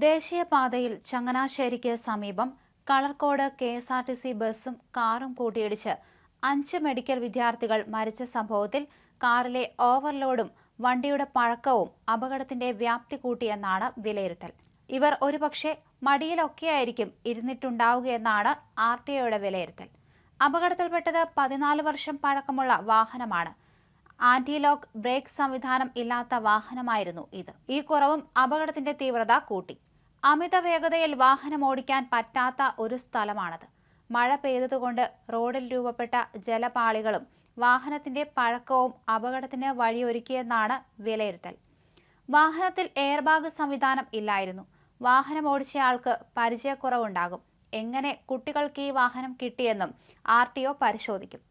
ദേശീയപാതയിൽ ചങ്ങനാശ്ശേരിക്ക് സമീപം കളർകോട് കെ.എസ്.ആർ.ടി.സി ബസും കാറും കൂട്ടിയിടിച്ച് 5 മെഡിക്കൽ വിദ്യാർത്ഥികൾ മരിച്ച സംഭവത്തിൽ കാറിലെ ഓവർലോഡും വണ്ടിയുടെ പഴക്കവും അപകടത്തിന്റെ വ്യാപ്തി കൂട്ടിയെന്നാണ് വിലയിരുത്തൽ. ഇവർ ഒരുപക്ഷെ മടിയിലൊക്കെയായിരിക്കും ഇരുന്നിട്ടുണ്ടാവുകയെന്നാണ് ആർ.ടി.ഒയുടെ വിലയിരുത്തൽ. അപകടത്തിൽപ്പെട്ടത് 14 വർഷം പഴക്കമുള്ള വാഹനമാണ്. ആന്റി-ലോക്ക് ബ്രേക്ക് സംവിധാനം ഇല്ലാത്ത വാഹനമായിരുന്നു ഇത്. ഈ കുറവും അപകടത്തിന്റെ തീവ്രത കൂട്ടി. അമിത വേഗതയിൽ വാഹനം ഓടിക്കാൻ പറ്റാത്ത ഒരു സ്ഥലമാണത്. മഴ പെയ്തതുകൊണ്ട് റോഡിൽ രൂപപ്പെട്ട ജലപാളികളും വാഹനത്തിന്റെ പഴക്കവും അപകടത്തിന് വഴിയൊരുക്കിയെന്നാണ് വിലയിരുത്തൽ. വാഹനത്തിൽ എയർബാഗ് സംവിധാനം ഇല്ലായിരുന്നു. വാഹനം ഓടിച്ചയാൾക്ക് പരിചയക്കുറവുണ്ടാകും. എങ്ങനെ കുട്ടികൾക്ക് ഈ വാഹനം കിട്ടിയെന്നും ആർ.ടി.ഒ പരിശോധിക്കും.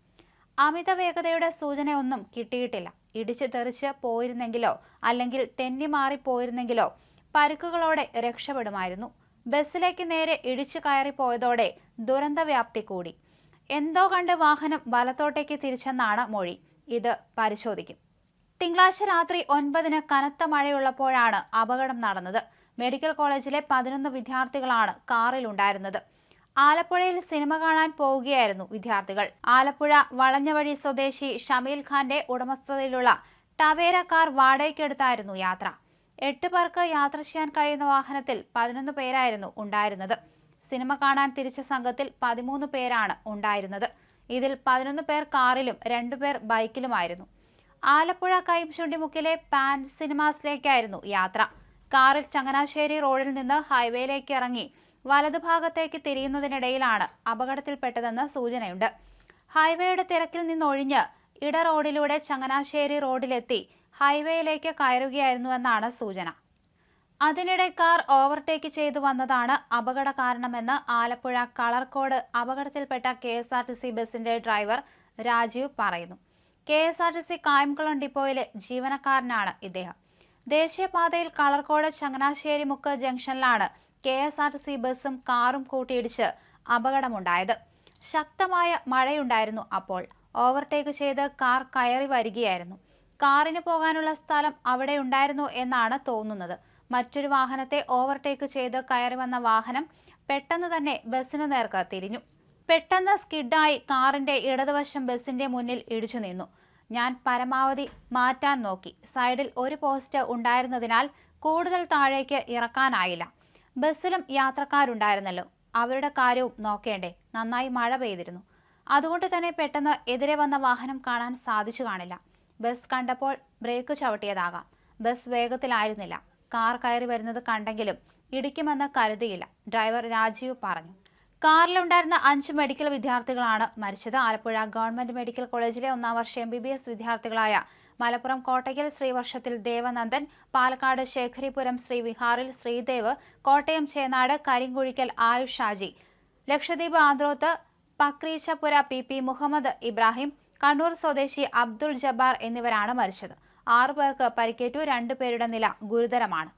അമിത വേഗതയുടെ സൂചനയൊന്നും കിട്ടിയിട്ടില്ല. ഇടിച്ചു തെറിച്ച് പോയിരുന്നെങ്കിലോ അല്ലെങ്കിൽ തെന്നിമാറി പോയിരുന്നെങ്കിലോ പരിക്കുകളോടെ രക്ഷപ്പെടുമായിരുന്നു. ബസ്സിലേക്ക് നേരെ ഇടിച്ചു കയറിപ്പോയതോടെ ദുരന്തവ്യാപ്തി കൂടി. എന്തോ കണ്ട് വാഹനം വലത്തോട്ടേക്ക് തിരിച്ചെന്നാണ് മൊഴി. ഇത് പരിശോധിക്കും. തിങ്കളാഴ്ച രാത്രി 9-ന് കനത്ത മഴയുള്ളപ്പോഴാണ് അപകടം നടന്നത്. മെഡിക്കൽ കോളേജിലെ 11 വിദ്യാർത്ഥികളാണ് കാറിലുണ്ടായിരുന്നത്. ആലപ്പുഴയിൽ സിനിമ കാണാൻ പോവുകയായിരുന്നു വിദ്യാർത്ഥികൾ. ആലപ്പുഴ വളഞ്ഞവഴി സ്വദേശി ഷമീൽ ഖാന്റെ ഉടമസ്ഥതയിലുള്ള ടവേര കാർ വാടകയ്ക്കെടുത്തായിരുന്നു യാത്ര. 8 പേർക്ക് യാത്ര ചെയ്യാൻ കഴിയുന്ന വാഹനത്തിൽ 11 പേരായിരുന്നു ഉണ്ടായിരുന്നത്. സിനിമ കാണാൻ തിരിച്ച സംഘത്തിൽ 13 പേരാണ് ഉണ്ടായിരുന്നത്. ഇതിൽ 11 പേർ കാറിലും 2 പേർ ബൈക്കിലുമായിരുന്നു. ആലപ്പുഴ കൈംചുണ്ടിമുക്കിലെ പാൻ സിനിമാസിലേക്കായിരുന്നു യാത്ര. കാറിൽ ചങ്ങനാശ്ശേരി റോഡിൽ നിന്ന് ഹൈവേയിലേക്ക് ഇറങ്ങി വലതുഭാഗത്തേക്ക് തിരിയുന്നതിനിടയിലാണ് അപകടത്തിൽപ്പെട്ടതെന്ന് സൂചനയുണ്ട്. ഹൈവേയുടെ തിരക്കിൽ നിന്നൊഴിഞ്ഞ് ഇട റോഡിലൂടെ ചങ്ങനാശ്ശേരി റോഡിലെത്തി ഹൈവേയിലേക്ക് കയറുകയായിരുന്നുവെന്നാണ് സൂചന. അതിനിടെ കാർ ഓവർടേക്ക് ചെയ്തു വന്നതാണ് അപകട കാരണമെന്ന് ആലപ്പുഴ കളർകോട് അപകടത്തിൽപ്പെട്ട കെ.എസ്.ആർ.ടി.സി ബസിന്റെ ഡ്രൈവർ രാജീവ് പറയുന്നു. കെ.എസ്.ആർ.ടി.സി കായംകുളം ഡിപ്പോയിലെ ജീവനക്കാരനാണ് ഇദ്ദേഹം. ദേശീയപാതയിൽ കളർകോട് ചങ്ങനാശ്ശേരി മുക്ക് ജംഗ്ഷനിലാണ് കെ.എസ്.ആർ.ടി.സി ബസും കാറും കൂട്ടിയിടിച്ച് അപകടമുണ്ടായത്. ശക്തമായ മഴയുണ്ടായിരുന്നു അപ്പോൾ. ഓവർടേക്ക് ചെയ്ത് കാർ കയറി വരികയായിരുന്നു. കാറിന് പോകാനുള്ള സ്ഥലം അവിടെ ഉണ്ടായിരുന്നു എന്നാണ് തോന്നുന്നത്. മറ്റൊരു വാഹനത്തെ ഓവർടേക്ക് ചെയ്ത് കയറി വന്ന വാഹനം പെട്ടെന്ന് തന്നെ ബസിന് നേർക്ക് തിരിഞ്ഞു. പെട്ടെന്ന് സ്കിഡായി കാറിന്റെ ഇടതുവശം ബസിന്റെ മുന്നിൽ ഇടിച്ചു നിന്നു. ഞാൻ പരമാവധി മാറ്റാൻ നോക്കി. സൈഡിൽ ഒരു പോസ്റ്റ് ഉണ്ടായിരുന്നതിനാൽ കൂടുതൽ താഴേക്ക് ഇറക്കാനായില്ല. ബസ്സിലും യാത്രക്കാരുണ്ടായിരുന്നല്ലോ, അവരുടെ കാര്യവും നോക്കേണ്ടേ. നന്നായി മഴ പെയ്തിരുന്നു. അതുകൊണ്ട് തന്നെ പെട്ടെന്ന് എതിരെ വന്ന വാഹനം കാണാൻ സാധിച്ചു കാണില്ല. ബസ് കണ്ടപ്പോൾ ബ്രേക്ക് ചവിട്ടിയതാകാം. ബസ് വേഗത്തിലായിരുന്നില്ല. കാർ കയറി വരുന്നത് കണ്ടെങ്കിലും ഇടിക്കുമെന്ന് കരുതിയില്ല, ഡ്രൈവർ രാജീവ് പറഞ്ഞു. കാറിലുണ്ടായിരുന്ന 5 മെഡിക്കൽ വിദ്യാർത്ഥികളാണ് മരിച്ചത്. ആലപ്പുഴ ഗവൺമെന്റ് മെഡിക്കൽ കോളേജിലെ 1ാം വർഷ MBBS വിദ്യാർത്ഥികളായ മലപ്പുറം കോട്ടയ്ക്കൽ ശ്രീവർഷത്തിൽ ദേവനന്ദൻ, പാലക്കാട് ശേഖരിപുരം ശ്രീവിഹാറിൽ ശ്രീദേവ്, കോട്ടയം ചേനാട് കരിങ്കുഴിക്കൽ ആയുഷ് ഷാജി, ലക്ഷദ്വീപ് ആന്ത്രോത്ത് പക്രീച്ചപുര PP മുഹമ്മദ് ഇബ്രാഹിം, കണ്ണൂർ സ്വദേശി അബ്ദുൾ ജബ്ബാർ എന്നിവരാണ് മരിച്ചത്. 6 പേർക്ക് പരിക്കേറ്റു. 2 പേരുടെ നില ഗുരുതരമാണ്.